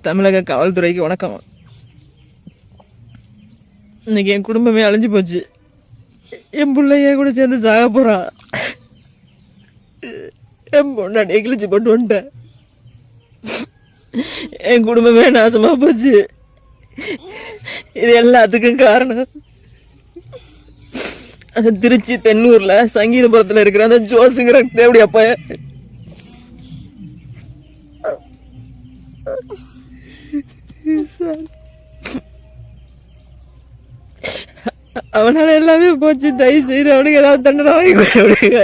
தமிழக காவல்துறைக்கு வணக்கம். இன்னைக்கு என் குடும்பமே அழிஞ்சு போச்சு. என் பிள்ளைய கூட சேர்ந்து சாக போறான். என் பொண்ணாடியை கிழிச்சு கொண்டு வந்துட்டேன். என் குடும்பமே நாசமா போச்சு. இது எல்லாத்துக்கும் காரணம் அந்த திருச்சி தென்னூர்ல சங்கீதபுரத்துல இருக்கிற அந்த ஜோசுங்கிற தேவடி அப்பா. அவனால எல்லாமே போச்சு. தயவு செய்து அவனுக்கு ஏதாவது தண்டனை வாங்கி கொடுங்க.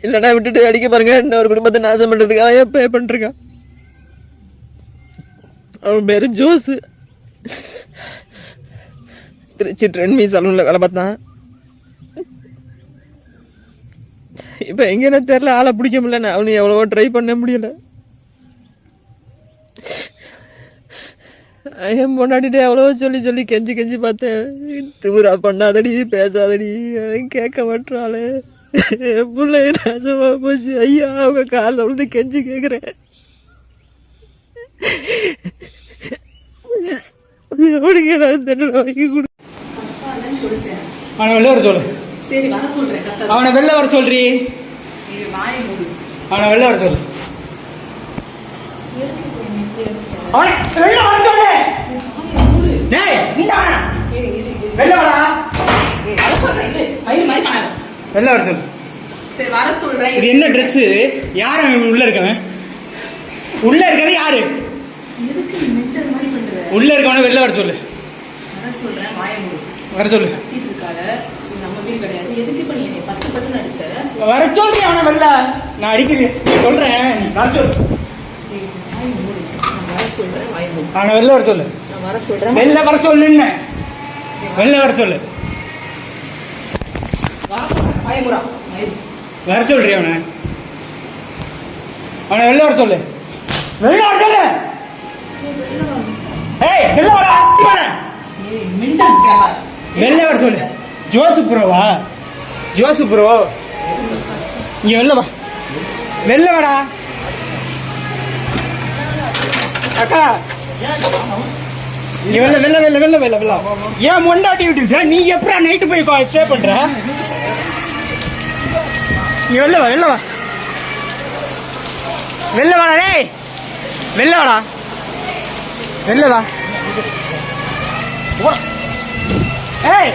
இல்லடா விட்டுட்டு அடிக்க பாருங்க. இன்னொரு குடும்பத்தை நாசம் பண்றதுக்காக பே பண்றான். அவன் பேரு ஜோஸ். திருச்சி ட்ரெண்ட்மி சலூன்ல வேலை பார்த்தான். இப்ப எங்கன்னு தெரியல. ஆளை பிடிக்க முடியல. அவனு எவ்வளவோ ட்ரை பண்ண முடியல. என் பொண்டாட்டிட்டு எவ்வளவோ சொல்லி கெஞ்சி பார்த்தேன். திமுறா பண்ணாதடி, பேசாதடி, கேட்க மாட்டாளே. பிள்ளை நாசமா போச்சு. ஐயா அவங்க காலில் விழுந்து கெஞ்சி கேட்குறேன். அவனுக்கு ஏதாவது தண்டனை வாங்கி கொடு. அவனை வெளில வர சொல்லு. சரி வர சொல்றேன். அவனை வெளில வர சொல்றீ. அவனை வெளில வர சொல்லு. அவனை வெளில வர சொல்லு. டேய் இந்த வெளில வாடா. வர சொல்றேன். மயிர் மாதிரி பண்ணாத. வெளில வர சொல்லு. சரி வர சொல்றேன். இது என்ன Dress? யார் உள்ள இருக்கவன்? உள்ள இருக்கறது யாரு? எதுக்கு மென்டல் மாதிரி பண்ற? உள்ள இருக்கவன வெளில வர சொல்லு. வர சொல்றேன். வாயை மூடு. வர சொல்லு. இருக்கால நம்ம வீடு கிடையாது. எதுக்கு இப்ப நீ என்னை பத்து அடிச்ச? வர சொல்றீ அவன வெளில. நான் அடிக்கிறேன் சொல்றேன். வர சொல்லு. வாயை மூடு. நான் வர சொல்றேன். வாயை மூடு. அவன வெளில வர சொல்லு. நான் வர சொல்றேன். வெளில வர சொல்லுன்னு. வெளில வர சொல்லு. வர சொல்றேன். வாயை மூடு. வர சொல்றீ அவன. அவன வெளில வர சொல்லு. வெளில வர சொல்லு. ஏய் வெளில வாடா. ஏய் மிண்டல் கேப்பா. வெளில வர சொல்லு. ஜோசு ப்ரோவா? ஜோசு ப்ரோ இங்க வெளில வா. வெளில வாடா. அக்கா நீ வெளில. ஏன் மொண்டாட்டி விட்டு நீ எப்படா நைட்டு போய் ஸ்டே பண்ற? நீ வெளில வா. வெளில வாடா. டேய் வெளில வாடா. வெளில வா. ஏய்